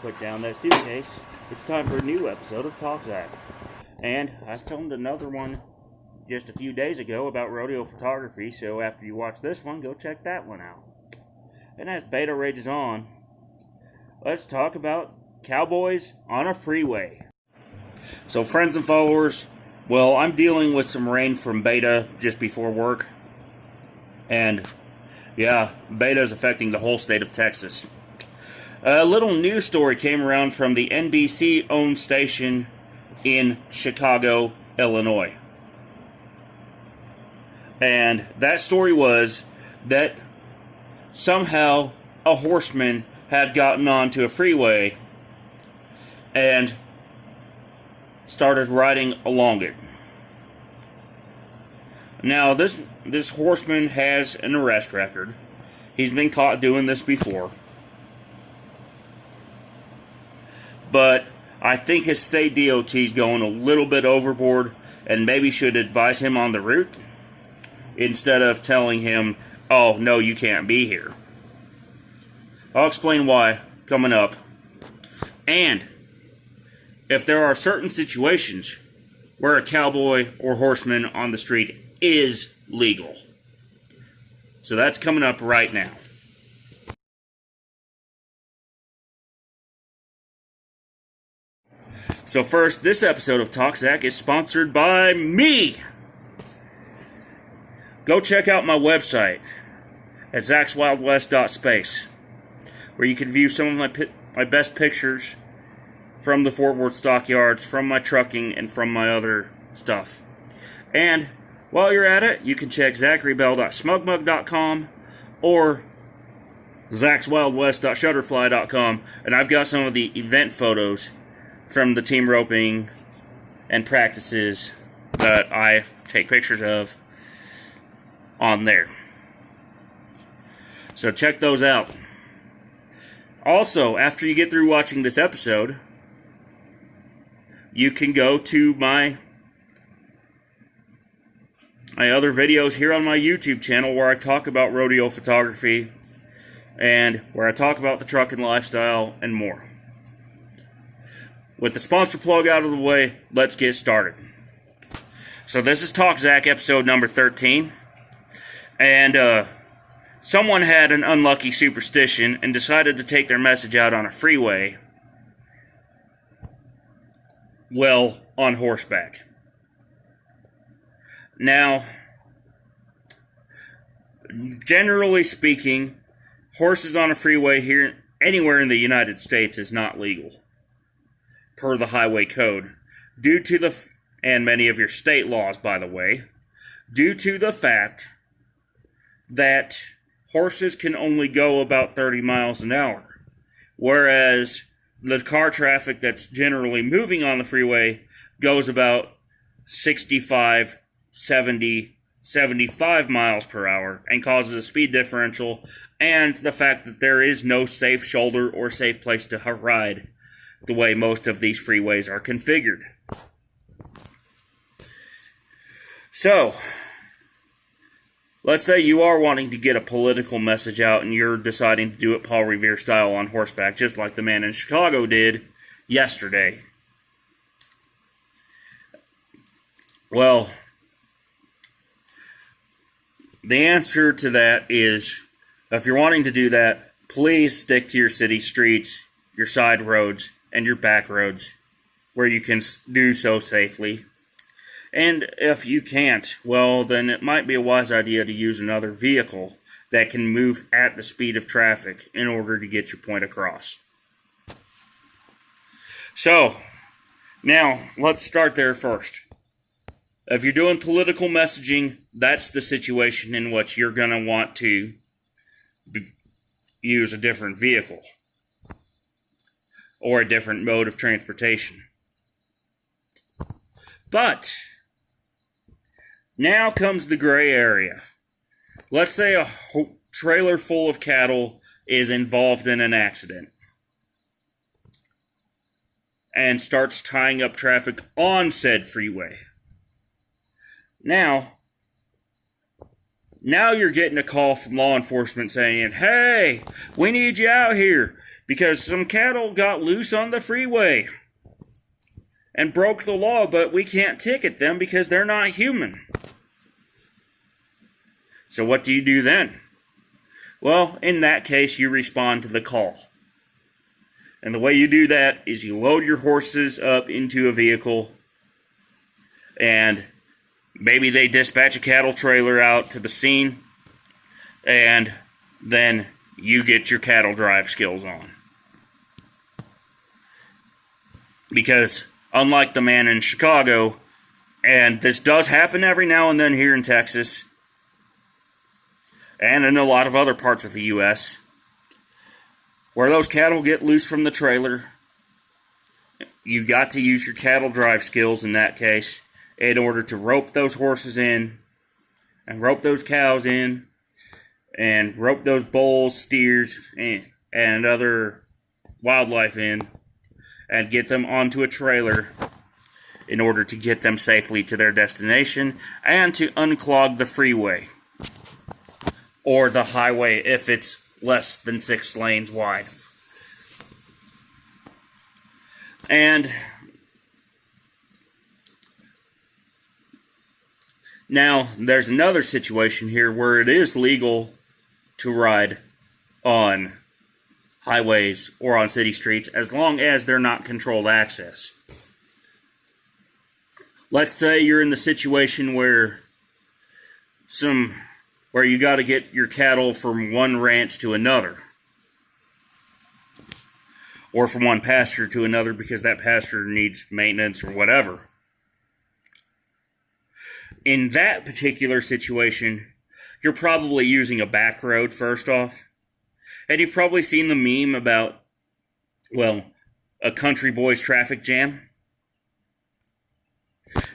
Put down that suitcase. It's time for a new episode of TalkZach. And I filmed another one just a few days ago about rodeo photography, so after you watch this one, go check that one out. And as beta rages on, let's talk about Cowboys on a freeway. So friends and followers, well, I'm dealing with some rain from beta just before work. And yeah, beta is affecting the whole state of Texas. A little news story came around from the NBC-owned station in Chicago, Illinois. And that story was that somehow a horseman had gotten onto a freeway and started riding along it. Now, this horseman has an arrest record. He's been caught doing this before. But I think his state DOT is going a little bit overboard and maybe should advise him on the route instead of telling him, oh, no, you can't be here. I'll explain why coming up. And if there are certain situations where a cowboy or horseman on the street is legal. So that's coming up right now. So first, this episode of TalkZach is sponsored by me. Go check out my website at ZachsWildWest.space, where you can view some of my best pictures from the Fort Worth stockyards, from my trucking, and from my other stuff. And while you're at it, you can check ZacharyBell.smugmug.com or ZachsWildWest.shutterfly.com, and I've got some of the event photos from the team roping and practices that I take pictures of on there. So check those out. Also, after you get through watching this episode, you can go to my other videos here on my YouTube channel where I talk about rodeo photography and where I talk about the trucking lifestyle and more. With the sponsor plug out of the way, let's get started. So this is TalkZach episode number 13. And someone had an unlucky superstition and decided to take their message out on a freeway. Well, on horseback. Now, generally speaking, horses on a freeway here anywhere in the United States is not legal per the highway code, due to and many of your state laws, by the way, due to the fact that horses can only go about 30 miles an hour, whereas the car traffic that's generally moving on the freeway goes about 65, 70, 75 miles per hour and causes a speed differential, and the fact that there is no safe shoulder or safe place to ride the way most of these freeways are configured. So, let's say you are wanting to get a political message out and you're deciding to do it Paul Revere style on horseback, just like the man in Chicago did yesterday. Well, the answer to that is, if you're wanting to do that, please stick to your city streets, your side roads, and your back roads, where you can do so safely. And if you can't, well, then it might be a wise idea to use another vehicle that can move at the speed of traffic in order to get your point across. So, now, let's start there first. If you're doing political messaging, that's the situation in which you're going to want to use a different vehicle or a different mode of transportation. But now comes the gray area. Let's say a trailer full of cattle is involved in an accident and starts tying up traffic on said freeway. Now, now you're getting a call from law enforcement saying, hey, we need you out here because some cattle got loose on the freeway and broke the law, but we can't ticket them because they're not human. So what do you do then? Well, in that case, you respond to the call. And the way you do that is you load your horses up into a vehicle, and maybe they dispatch a cattle trailer out to the scene, and then you get your cattle drive skills on. Because unlike the man in Chicago, and this does happen every now and then here in Texas, and in a lot of other parts of the U.S., where those cattle get loose from the trailer, you got to use your cattle drive skills in that case in order to rope those horses in, and rope those cows in, and rope those bulls, steers, and other wildlife in, and get them onto a trailer in order to get them safely to their destination and to unclog the freeway or the highway if it's less than 6 lanes wide. And now there's another situation here where it is legal to ride on highways or on city streets as long as they're not controlled access. Let's say you're in the situation where you got to get your cattle from one ranch to another, or from one pasture to another because that pasture needs maintenance or whatever. In that particular situation, you're probably using a back road first off. And you've probably seen the meme about, well, a country boy's traffic jam.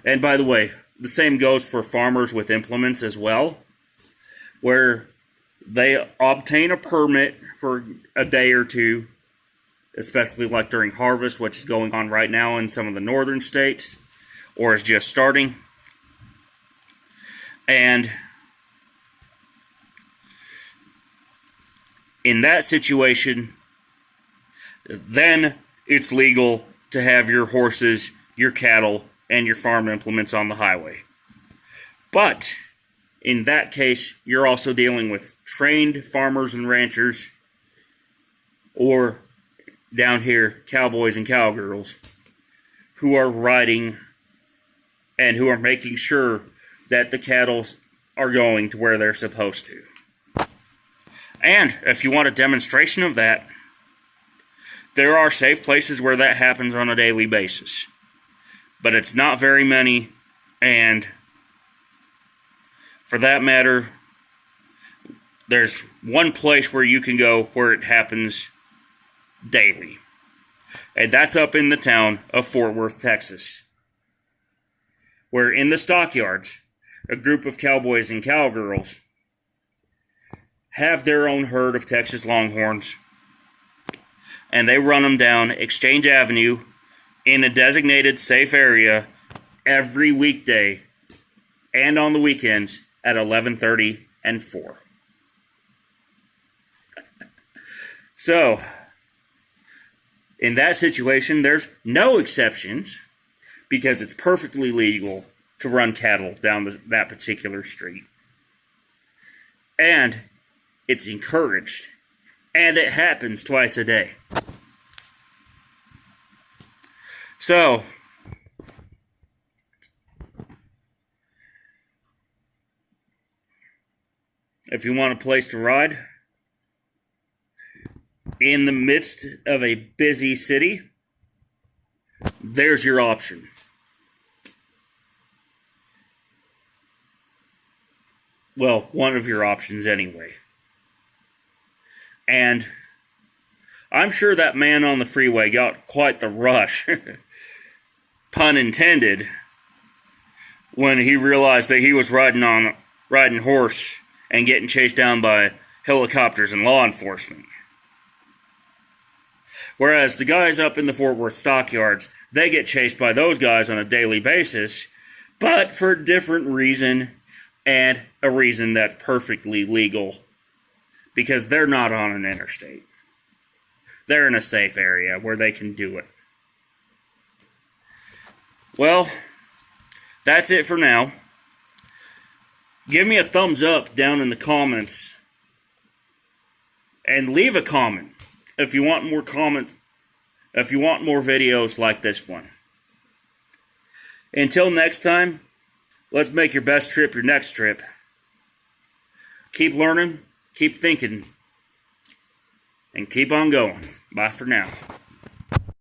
And by the way, the same goes for farmers with implements as well, where they obtain a permit for a day or two, especially like during harvest, which is going on right now in some of the northern states, or is just starting. And in that situation, then it's legal to have your horses, your cattle, and your farm implements on the highway. But in that case, you're also dealing with trained farmers and ranchers, or down here, cowboys and cowgirls, who are riding and who are making sure that the cattle are going to where they're supposed to. And if you want a demonstration of that, there are safe places where that happens on a daily basis. But it's not very many, and for that matter, there's one place where you can go where it happens daily. And that's up in the town of Fort Worth, Texas, where in the stockyards, a group of cowboys and cowgirls have their own herd of Texas Longhorns, and they run them down Exchange Avenue in a designated safe area every weekday and on the weekends at 11:30 and 4. So, in that situation, there's no exceptions because it's perfectly legal to run cattle down that particular street. And it's encouraged. And it happens twice a day. So, if you want a place to ride in the midst of a busy city, there's your option. Well, one of your options anyway. And I'm sure that man on the freeway got quite the rush, pun intended, when he realized that he was riding horse and getting chased down by helicopters and law enforcement. Whereas the guys up in the Fort Worth stockyards, they get chased by those guys on a daily basis, but for a different reason and a reason that's perfectly legal, because they're not on an interstate. They're in a safe area where they can do it. Well, that's it for now. Give me a thumbs up down in the comments. And leave a comment if you want more videos like this one. Until next time, let's make your best trip your next trip. Keep learning, keep thinking, and keep on going. Bye for now.